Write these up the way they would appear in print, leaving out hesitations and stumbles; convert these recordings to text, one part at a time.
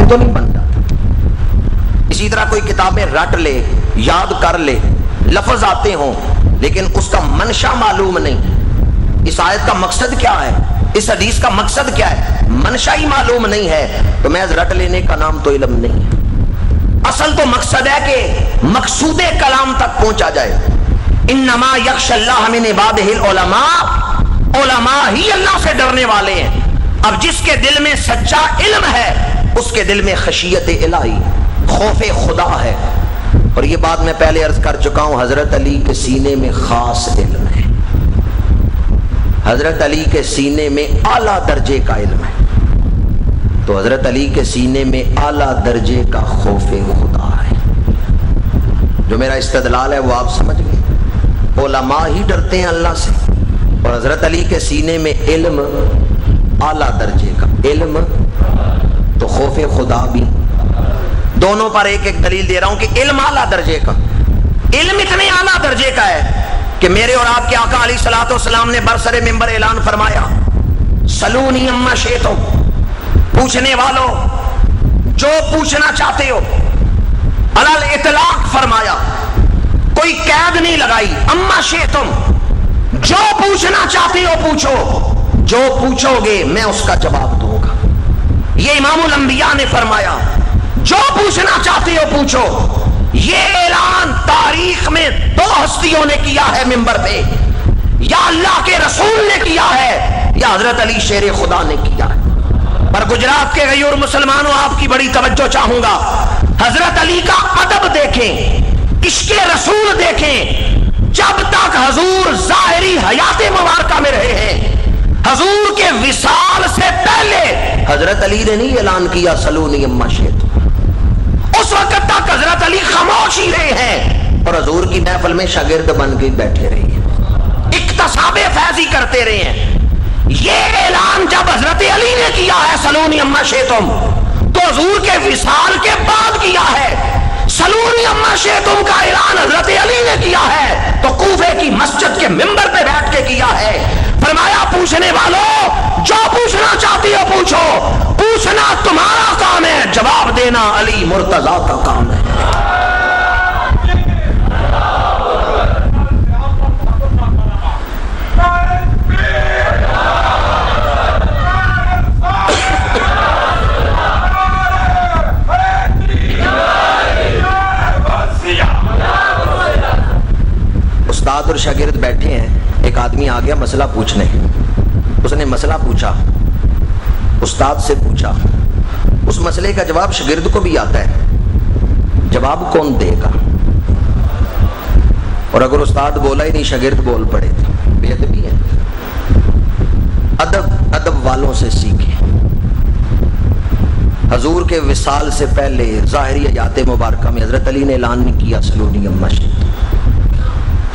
تو نہیں بن جاتا۔ اسی طرح کوئی کتابیں رٹ لے، یاد کر لے، لفظ آتے ہوں لیکن اس کا منشا معلوم نہیں، اس آیت کا مقصد کیا ہے، اس حدیث کا مقصد کیا ہے، منشا ہی معلوم نہیں ہے، تو محض رٹ لینے کا نام تو علم نہیں ہے۔ اصل تو مقصد ہے کہ مقصود کلام تک پہنچا جائے۔ انما یخشی اللہ من عبادہ العلماء، علماء ہی اللہ سے ڈرنے والے ہیں۔ اب جس کے دل میں سچا علم ہے اس کے دل میں خشیت الہی، خوف خدا ہے۔ اور یہ بات میں پہلے عرض کر چکا ہوں، حضرت علی کے سینے میں خاص علم ہے، حضرت علی کے سینے میں اعلیٰ درجے کا علم ہے، تو حضرت علی کے سینے میں اعلیٰ درجے کا خوف خدا ہے۔ جو میرا استدلال ہے وہ آپ سمجھ گئے، علماء ہی ڈرتے ہیں اللہ سے، اور حضرت علی کے سینے میں علم اعلیٰ درجے کا علم، تو خوف خدا بھی۔ دونوں پر ایک ایک دلیل دے رہا ہوں کہ علم اعلیٰ درجے کا، علم اتنے اعلیٰ درجے کا ہے کہ میرے اور آپ کے آقا علیہ الصلوۃ والسلام نے برسر ممبر اعلان فرمایا، سلونی اما شئتم، پوچھنے والوں جو پوچھنا چاہتے ہو، علل اطلاق فرمایا، کوئی قید نہیں لگائی، اما شئتم، جو پوچھنا چاہتے ہو پوچھو، جو پوچھو گے میں اس کا جواب دوں گا۔ یہ امام الانبیاء نے فرمایا، جو پوچھنا چاہتے ہو پوچھو۔ یہ اعلان تاریخ میں دو ہستیوں نے کیا ہے ممبر پہ، یا اللہ کے رسول نے کیا ہے یا حضرت علی شیر خدا نے کیا ہے۔ پر گجرات کے غیور مسلمانوں، آپ کی بڑی توجہ چاہوں گا، حضرت علی کا ادب دیکھیں، عشق رسول دیکھیں۔ جب تک حضور ظاہری حیات مبارکہ میں رہے ہیں، حضور کے وصال سے پہلے حضرت علی نے نہیں اعلان کیا سلونی اما شئتم، اس وقت تک حضرت علی خاموش ہی رہے ہیں اور حضور کی محفل میں شاگرد بن کے بیٹھے رہے ہیں، اکتساب فیضی کرتے رہے ہیں۔ یہ اعلان جب حضرت علی نے کیا ہے سلونی اما شئتم، تو حضور کے وصال کے بعد کیا ہے۔ سلونی اما شئتم کا اعلان حضرت علی نے کیا ہے تو کوفے کی مسجد کے ممبر پہ بیٹھ کے کیا ہے۔ فرمایا، پوچھنے والوں جو پوچھنا چاہتی ہو پوچھو، پوچھنا تمہارا کام ہے، جواب دینا علی مرتضیٰ کا کام ہے۔ استاد اور شاگرد بیٹھے ہیں، ایک آدمی آ گیا مسئلہ پوچھنے، اس نے مسئلہ پوچھا، استاد سے پوچھا، اس مسئلے کا جواب شاگرد کو بھی آتا ہے، جواب کون دے گا؟ اور اگر استاد بولا ہی نہیں شاگرد بول پڑے تو بے ادبی ہے۔ ادب والوں سے سیکھیں۔ حضور کے وصال سے پہلے ظاہری حیات مبارکہ میں حضرت علی نے اعلان نہیں کیا سلونی اما شئتم،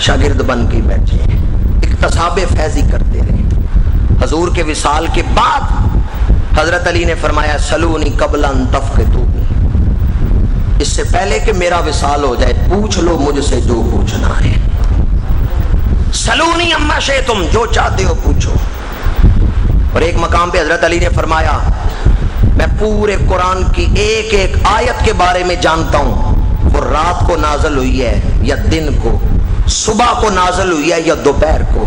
شاگرد بن کے بیٹھے ہیں، اکتساب فیضی کرتے رہے۔ حضور کے وصال کے بعد حضرت علی نے فرمایا سلونی قبل ان تفقدونی، اس سے پہلے کہ میرا وصال ہو جائے پوچھ لو مجھ سے جو پوچھنا ہے۔ سلونی اما شئتم، جو چاہتے ہو پوچھو۔ اور ایک مقام پہ حضرت علی نے فرمایا، میں پورے قرآن کی ایک ایک آیت کے بارے میں جانتا ہوں، وہ رات کو نازل ہوئی ہے یا دن کو، صبح کو نازل ہوئی ہے یا دوپہر کو،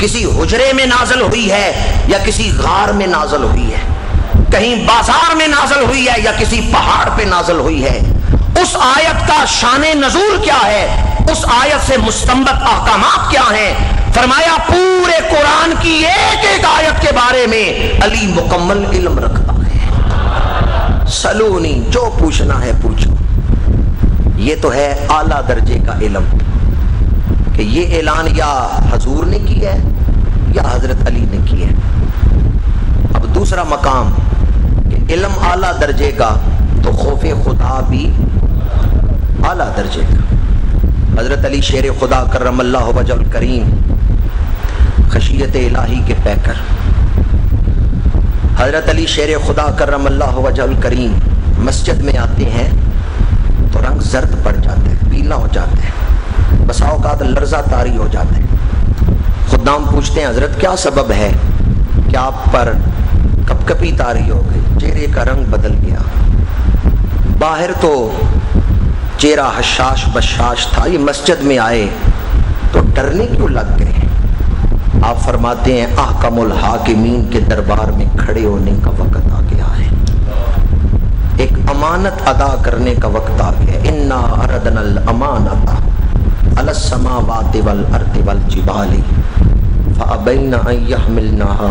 کسی حجرے میں نازل ہوئی ہے یا کسی غار میں نازل ہوئی ہے، کہیں بازار میں نازل ہوئی ہے یا کسی پہاڑ پہ نازل ہوئی ہے، اس آیت کا شان نزول کیا ہے، اس آیت سے مستنبط احکامات کیا ہیں۔ فرمایا پورے قرآن کی ایک ایک آیت کے بارے میں علی مکمل علم رکھتا ہے۔ سلونی، جو پوچھنا ہے پوچھو۔ یہ تو ہے اعلیٰ درجے کا علم کہ یہ اعلان یا حضور نے کیا ہے یا حضرت علی نے کیا ہے۔ اب دوسرا مقام کہ علم اعلیٰ درجے کا تو خوف خدا بھی اعلیٰ درجے کا۔ حضرت علی شیر خدا کرم اللہ وجہ الکریم، خشیت الہی کے پیکر، حضرت علی شیر خدا کرم اللہ وجہ الکریم مسجد میں آتے ہیں تو رنگ زرد پڑ جاتے ہیں، پیلا ہو جاتے ہیں، بسا اوقات لرزہ طاری ہو جاتے ہیں۔ خدام پوچھتے ہیں حضرت کیا سبب ہے کہ آپ پر کپ کپی طاری ہو گئی، چہرے کا رنگ بدل گیا؟ باہر تو چہرہ حشاش بشاش تھا، یہ مسجد میں آئے تو ڈرنے کیوں لگ گئے؟ آپ فرماتے ہیں احکم الحاکمین کے دربار میں کھڑے ہونے کا وقت آ گیا ہے، ایک امانت ادا کرنے کا وقت آ گیا۔ انا عرضنا الامانۃ علی السماوات والارض والجبال فابین ان یحملنها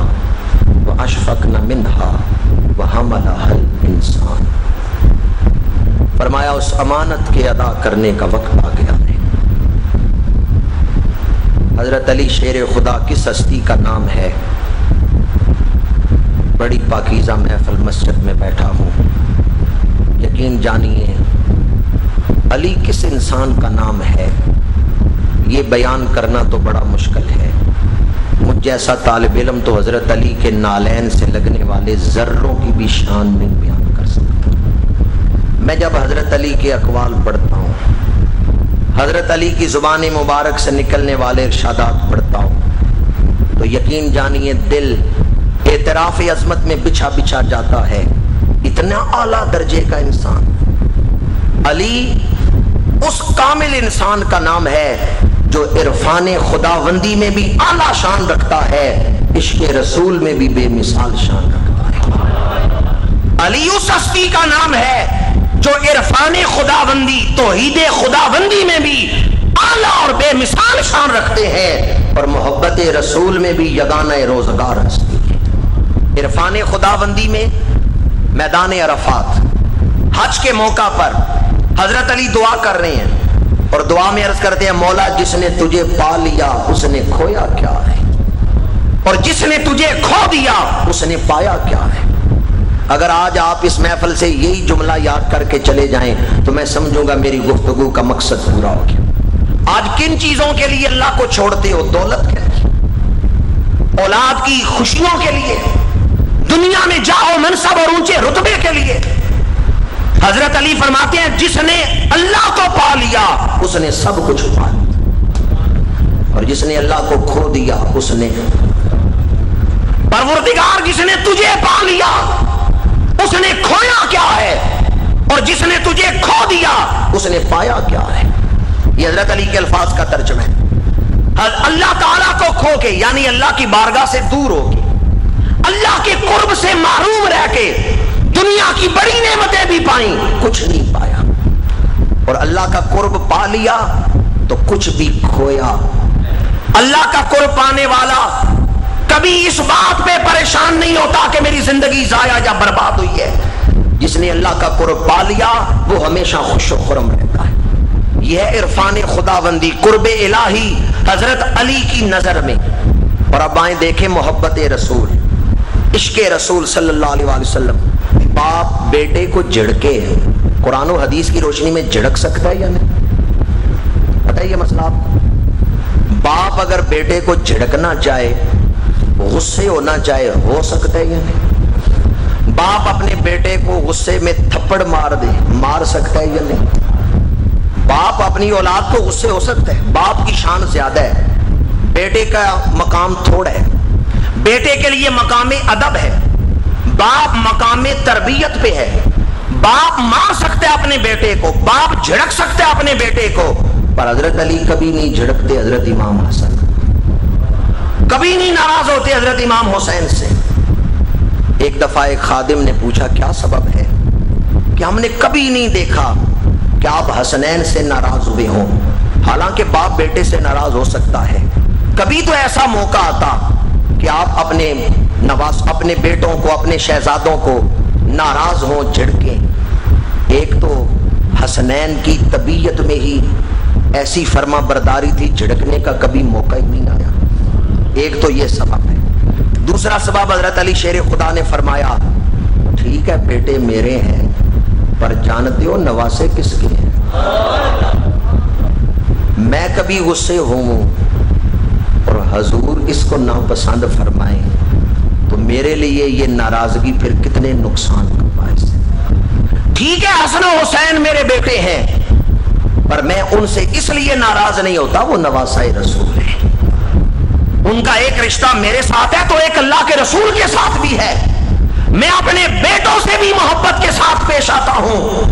واشفقن منها وحملها الانسان۔ فرمایا اس امانت کے ادا کرنے کا وقت آ گیا ہے۔ حضرت علی شیر خدا کس ہستی کا نام ہے؟ بڑی پاکیزہ محفل مسجد میں بیٹھا ہوں، یقین جانیے علی کس انسان کا نام ہے یہ بیان کرنا تو بڑا مشکل ہے۔ مجھ جیسا طالب علم تو حضرت علی کے نالین سے لگنے والے ذروں کی بھی شان نہیں بیان کر سکتا۔ میں جب حضرت علی کے اقوال پڑھتا ہوں، حضرت علی کی زبان مبارک سے نکلنے والے ارشادات پڑھتا ہوں، تو یقین جانیے دل اعتراف عظمت میں بچھا بچھا جاتا ہے۔ اتنا اعلیٰ درجے کا انسان علی اس کامل انسان کا نام ہے جو عرفان خداوندی میں بھی اعلیٰ شان رکھتا ہے، عشق رسول میں بھی بے مثال شان رکھتا ہے۔ علی اس ہستی کا نام ہے جو عرفان خداوندی توحید خداوندی میں بھی اعلیٰ اور بے مثال شان رکھتے ہیں، اور محبت رسول میں بھی یگانہ روزگار ہستی ہے۔ عرفان خداوندی میں میدان عرفات حج کے موقع پر حضرت علی دعا کر رہے ہیں، اور دعا میں عرض کرتے ہیں مولا جس نے تجھے پا لیا اس نے کھویا کیا ہے، اور جس نے تجھے کھو دیا اس نے پایا کیا ہے۔ اگر آج آپ اس محفل سے یہی جملہ یاد کر کے چلے جائیں تو میں سمجھوں گا میری گفتگو کا مقصد پورا ہو گیا۔ آج کن چیزوں کے لیے اللہ کو چھوڑتے ہو؟ دولت کے لیے، اولاد کی خوشیوں کے لیے، دنیا میں جاؤ منصب اور اونچے رتبے کے لیے۔ حضرت علی فرماتے ہیں جس نے اللہ کو پا لیا اس نے سب کچھ پا لیا، اور جس نے اللہ کو کھو دیا اس نے، پروردگار جس نے تجھے پا لیا اس نے کھویا کیا ہے، اور جس نے تجھے کھو دیا اس نے پایا کیا ہے۔ یہ حضرت علی کے الفاظ کا ترجمہ ہے۔ اللہ تعالیٰ کو کھو کے، یعنی اللہ کی بارگاہ سے دور ہو کے، اللہ کے قرب سے محروم رہ کے دنیا کی بڑی نعمتیں بھی پائیں، کچھ نہیں پایا، اور اللہ کا قرب پا لیا تو کچھ بھی کھویا۔ اللہ کا قرب پانے والا کبھی اس بات پہ پریشان نہیں ہوتا کہ میری زندگی ضائع یا برباد ہوئی ہے۔ جس نے اللہ کا قرب پا لیا وہ ہمیشہ خوش و خرم رہتا ہے۔ یہ ہے عرفان خداوندی، قرب الہی حضرت علی کی نظر میں۔ اور اب آئیں دیکھیں محبت رسول، عشق رسول صلی اللہ علیہ وآلہ وسلم۔ باپ بیٹے کو جھڑکے، قرآن و حدیث کی روشنی میں جھڑک سکتا ہے یا نہیں؟ پتہ ہے یہ مسئلہ آپ کو؟ باپ اگر بیٹے کو جھڑکنا چاہے، غصے ہونا چاہے، ہو سکتا ہے یا نہیں؟ باپ اپنے بیٹے کو غصے میں تھپڑ مار دے، مار سکتا ہے یا نہیں؟ باپ اپنی اولاد کو غصے ہو سکتا ہے؟ باپ کی شان زیادہ ہے، بیٹے کا مقام تھوڑا ہے۔ بیٹے کے لیے مقام ادب ہے، باپ مقام تربیت پہ ہے۔ باپ مار سکتا ہے اپنے بیٹے کو، باپ جھڑک سکتا ہے اپنے بیٹے کو، پر حضرت علی کبھی نہیں جھڑکتے حضرت امام حسن، کبھی نہیں ناراض ہوتے حضرت امام حسین سے۔ ایک دفعہ ایک خادم نے پوچھا کیا سبب ہے کہ ہم نے کبھی نہیں دیکھا کہ آپ حسنین سے ناراض ہوئے ہوں، حالانکہ باپ بیٹے سے ناراض ہو سکتا ہے۔ کبھی تو ایسا موقع آتا کہ آپ اپنے نواز، اپنے بیٹوں کو، اپنے شہزادوں کو ناراض ہوں، جھڑکیں۔ ایک تو حسنین کی طبیعت میں ہی ایسی فرما برداری تھی، جھڑکنے کا کبھی موقع ہی نہیں آیا۔ ایک تو یہ سبب ہے۔ دوسرا سبب حضرت علی شیر خدا نے فرمایا ٹھیک ہے بیٹے میرے ہیں، پر جانتے ہو نواسے کس کے ہیں؟ میں کبھی غصے ہوں اور حضور اس کو ناپسند فرمائیں تو میرے لیے یہ ناراضگی پھر کتنے نقصان کا باعث ہے۔ ٹھیک ہے حسن و حسین میرے بیٹے ہیں، پر میں ان سے اس لیے ناراض نہیں ہوتا، وہ نواسہ رسول ہے، ان کا ایک رشتہ میرے ساتھ ہے تو ایک اللہ کے رسول کے ساتھ بھی ہے۔ میں اپنے بیٹوں سے بھی محبت کے ساتھ پیش آتا ہوں،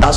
10